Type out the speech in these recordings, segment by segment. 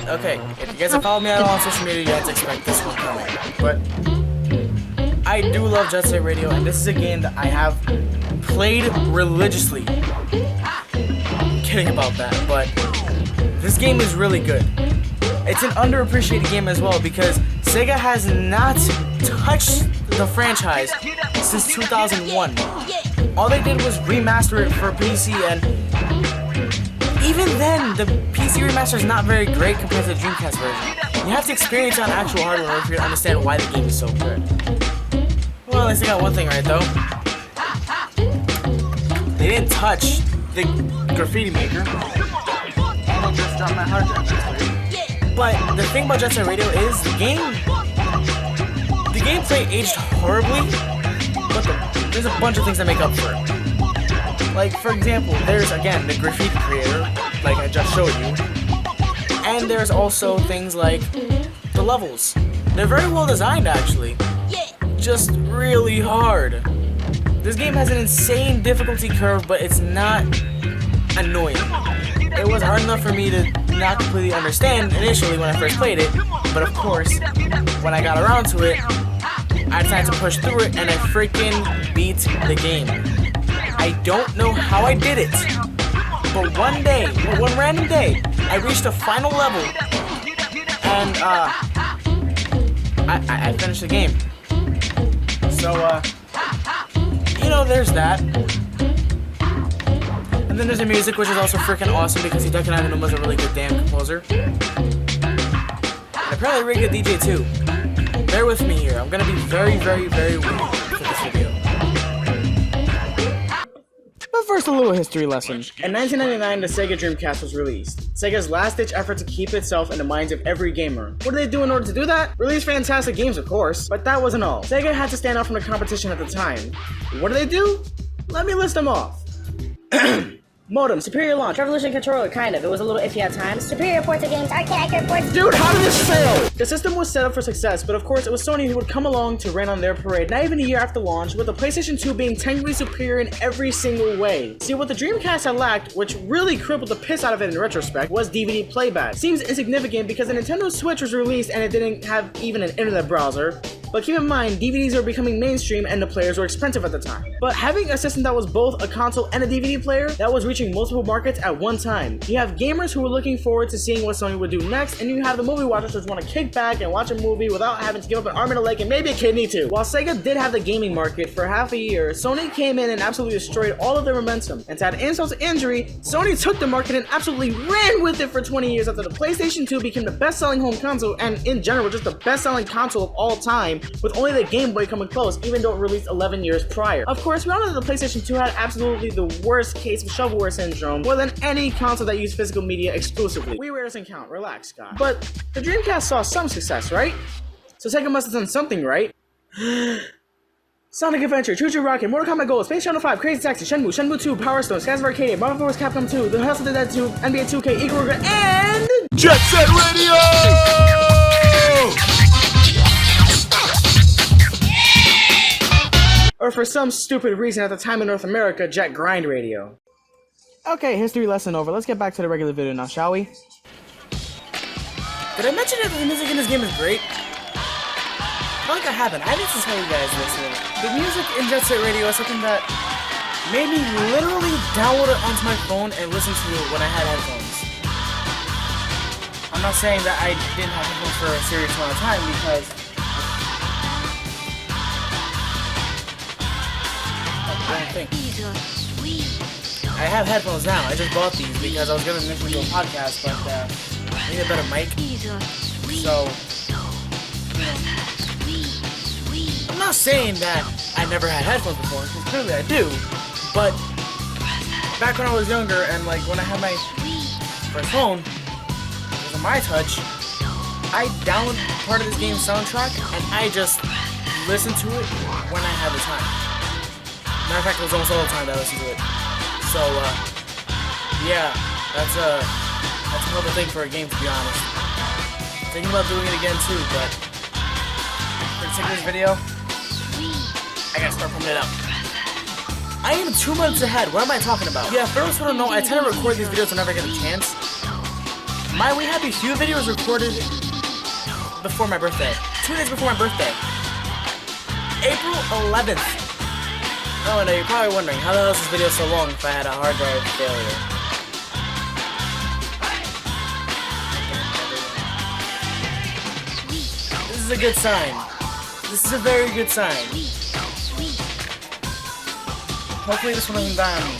Okay, if you guys have followed me at all on social media, you guys expect this one coming. But I do love Jet Set Radio, and this is a game that I have played religiously. I'm kidding about that, but this game is really good. It's an underappreciated game as well because Sega has not touched the franchise since 2001. All they did was remaster it for PC, and even then, the PC remaster is not very great compared to the Dreamcast version. You have to experience it on actual hardware for you to understand why the game is so good. Well, at least I got one thing right, though. They didn't touch the Graffiti Maker. And they just dropped my hard drive. But the thing about Jet Set Radio is the gameplay aged horribly, but there's a bunch of things that make up for it. Like, for example, there's, again, the Graffiti creator, like I just showed you. And there's also things like the levels. They're very well designed, actually. Just really hard. This game has an insane difficulty curve, but it's not annoying. It was hard enough for me to not completely understand initially when I first played it, but of course, when I got around to it, I decided to push through it and I freaking beat the game. I don't know how I did it, but one random day, I reached the final level and I finished the game. So, you know, there's that. And then there's the music, which is also freaking awesome because Hideki Naganuma was a really good damn composer. And apparently a really good DJ too. Bear with me here. I'm gonna be very, very, very weird for this video. But first, a little history lesson. In 1999, the Sega Dreamcast was released. Sega's last-ditch effort to keep itself in the minds of every gamer. What did they do in order to do that? Release fantastic games, of course, but that wasn't all. Sega had to stand out from the competition at the time. What did they do? Let me list them off. Modem, superior launch, Revolution controller, kind of. It was a little iffy at times. Superior ports of games, arcade ports. Dude, how did this fail? The system was set up for success, but of course it was Sony who would come along to rain on their parade not even a year after launch, with the PlayStation 2 being technically superior in every single way. See, what the Dreamcast had lacked, which really crippled the piss out of it in retrospect, was DVD playback. Seems insignificant because the Nintendo Switch was released and it didn't have even an internet browser. But keep in mind, DVDs were becoming mainstream and the players were expensive at the time. But having a system that was both a console and a DVD player that was reaching multiple markets at one time. You have gamers who were looking forward to seeing what Sony would do next, and you have the movie watchers who just want to kick back and watch a movie without having to give up an arm and a leg and maybe a kidney too. While Sega did have the gaming market for half a year, Sony came in and absolutely destroyed all of their momentum. And to add insult to injury, Sony took the market and absolutely ran with it for 20 years after the PlayStation 2 became the best-selling home console and in general just the best-selling console of all time, with only the Game Boy coming close, even though it released 11 years prior. Of course, we all know that the PlayStation 2 had absolutely the worst case of shovelware syndrome, more than any console that used physical media exclusively. WiiWare doesn't count, relax, Scott. But the Dreamcast saw some success, right? So Sega must have done something right. Sonic Adventure, Choo Choo Rocket, Mortal Kombat Gold, Space Channel 5, Crazy Taxi, Shenmue 2, Power Stone, Skies of Arcadia, Marvel vs. Capcom 2, The House of the Dead 2, NBA 2K, Eagle Regret, and Jet Set Radio! Or for some stupid reason at the time in North America, Jet Grind Radio. Okay, history lesson over. Let's get back to the regular video now, shall we? Did I mention that the music in this game is great? I feel like I haven't. I need to tell you guys this. The music in Jet Set Radio is something that made me literally download it onto my phone and listen to it when I had headphones. I'm not saying that I didn't have headphones for a serious amount of time because I have headphones now. I just bought these because I was going to initially do a podcast, but I need a better mic. So, I'm not saying that I never had headphones before, because clearly I do. But back when I was younger and like when I had my first phone, it was on my touch, I downloaded part of this game's soundtrack and I just listened to it when I had the time. Matter of fact, it was almost all the time that I listened to it. So, yeah, that's another thing for a game, to be honest. Thinking about doing it again too, but for the sake of this video, I gotta start putting it up. I am 2 months ahead. What am I talking about? Yeah, for those who don't know, I tend to record these videos whenever I get a chance. My We Happy Few video was recorded before my birthday. 2 days before my birthday. April 11th. Oh, no, you're probably wondering, how the hell is this video so long if I had a hard drive failure? This is a good sign. This is a very good sign. Hopefully this one doesn't die on me.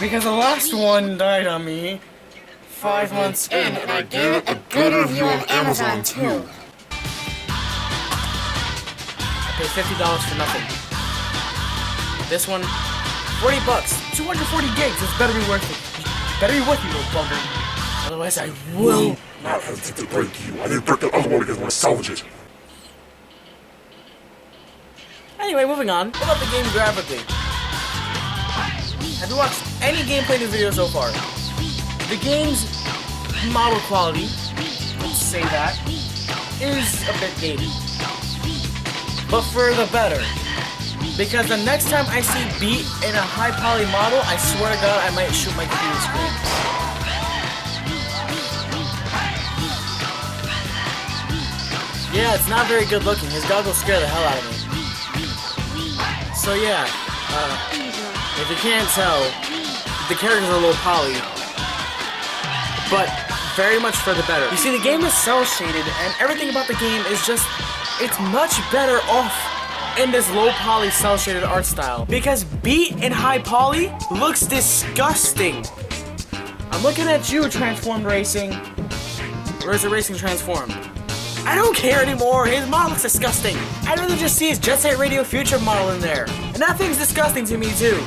Because the last one died on me 5 months in, and I gave it a good review on Amazon too. I paid $50 for nothing. This one, $40, 240 gigs. This better be worth it. Better be worth it, little bugger. Otherwise, I will not hesitate to break you. I didn't break the other one because I want to salvage it. Anyway, moving on. What about the game graphically? Have you watched any gameplay new video so far? The game's model quality, let's say that, is a bit dated. But for the better. Because the next time I see Beat in a high poly model, I swear to God I might shoot my computer screen. Yeah, it's not very good looking. His goggles scare the hell out of me. So yeah, if you can't tell, the characters are a little poly, but very much for the better. You see, the game is cel shaded, and everything about the game is just, it's much better off in this low poly cel shaded art style. Because Beat in high poly looks disgusting. I'm looking at you, Transformed Racing. Or is it Racing Transformed? I don't care anymore. His model looks disgusting. I'd rather just see his Jet Set Radio Future model in there. And that thing's disgusting to me too.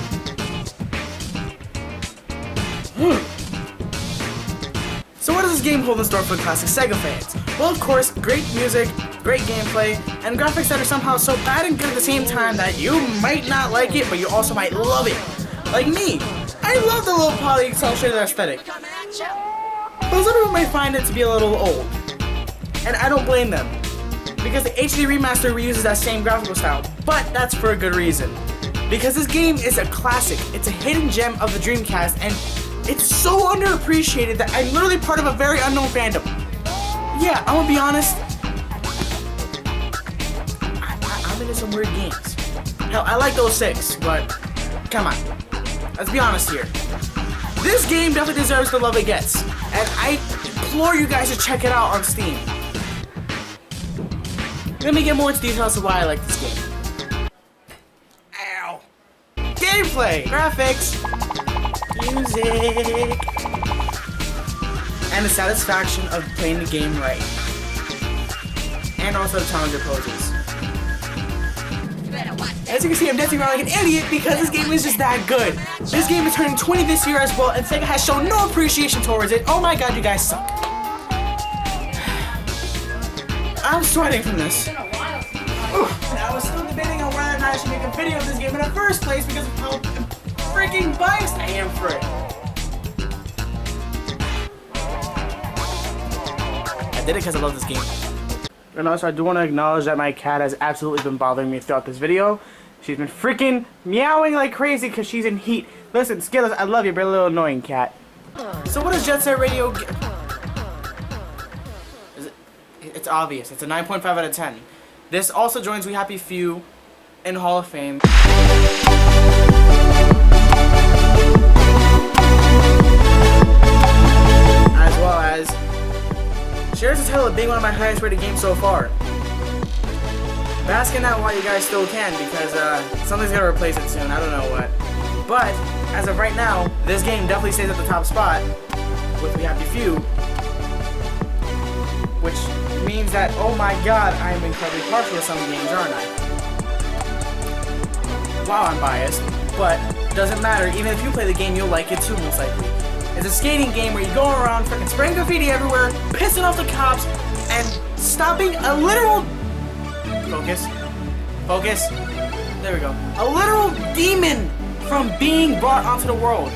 So what does this game hold in store for classic Sega fans? Well, of course, great music, great gameplay, and graphics that are somehow so bad and good at the same time that you might not like it, but you also might love it. Like me. I love the low poly cel shaded aesthetic. But some people might find it to be a little old. And I don't blame them, because the HD remaster reuses that same graphical style, but that's for a good reason. Because this game is a classic, it's a hidden gem of the Dreamcast, and it's so underappreciated that I'm literally part of a very unknown fandom. Yeah, I'm gonna be honest, I'm into some weird games. Hell, I like those 6, but come on, let's be honest here. This game definitely deserves the love it gets, and I implore you guys to check it out on Steam. Let me get more into details of why I like this game. Ow! Gameplay, graphics, music, and the satisfaction of playing the game right. And also the challenger poses. As you can see, I'm dancing around like an idiot because this game is just that good. This game is turning 20 this year as well, and Sega has shown no appreciation towards it. Oh my god, you guys suck. I'm sweating from this. And I was still debating on whether or not I should make a video of this game in the first place because of how freaking biased I am for it. I did it because I love this game. And also, I do want to acknowledge that my cat has absolutely been bothering me throughout this video. She's been freaking meowing like crazy because she's in heat. Listen, Skillet, I love you, but you're a little annoying, cat. So what is Jet Set Radio? It's obvious. It's a 9.5 out of 10. This also joins We Happy Few in Hall of Fame. As well as shares the title of being one of my highest rated games so far. Bask in that while you guys still can, because something's gonna replace it soon. I don't know what. But as of right now, this game definitely stays at the top spot with We Happy Few, which means that, oh my god, I am incredibly partial to some games, aren't I? Wow, I'm biased, but doesn't matter. Even if you play the game, you'll like it too, most likely. It's a skating game where you go around freaking spraying graffiti everywhere, pissing off the cops, and stopping a literal... Focus. Focus. There we go. A literal demon from being brought onto the world.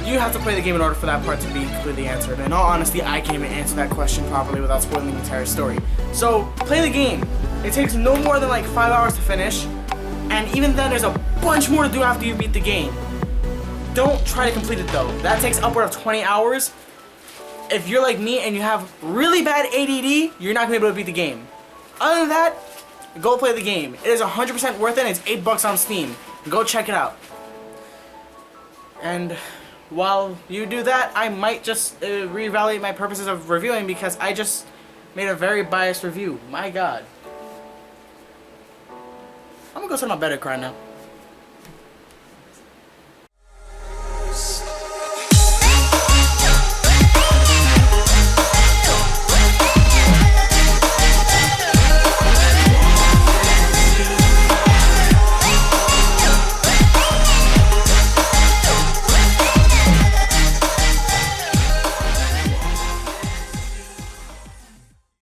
You have to play the game in order for that part to be completely answered. In all honesty, I can't even answer that question properly without spoiling the entire story. So, play the game. It takes no more than like 5 hours to finish, and even then there's a bunch more to do after you beat the game. Don't try to complete it though. That takes upward of 20 hours. If you're like me and you have really bad ADD, you're not gonna be able to beat the game. Other than that, go play the game. It is 100% worth it, and it's $8 on Steam. Go check it out. And while you do that, I might just reevaluate my purposes of reviewing because I just made a very biased review. My god. I'm gonna go sit on my bed and cry now.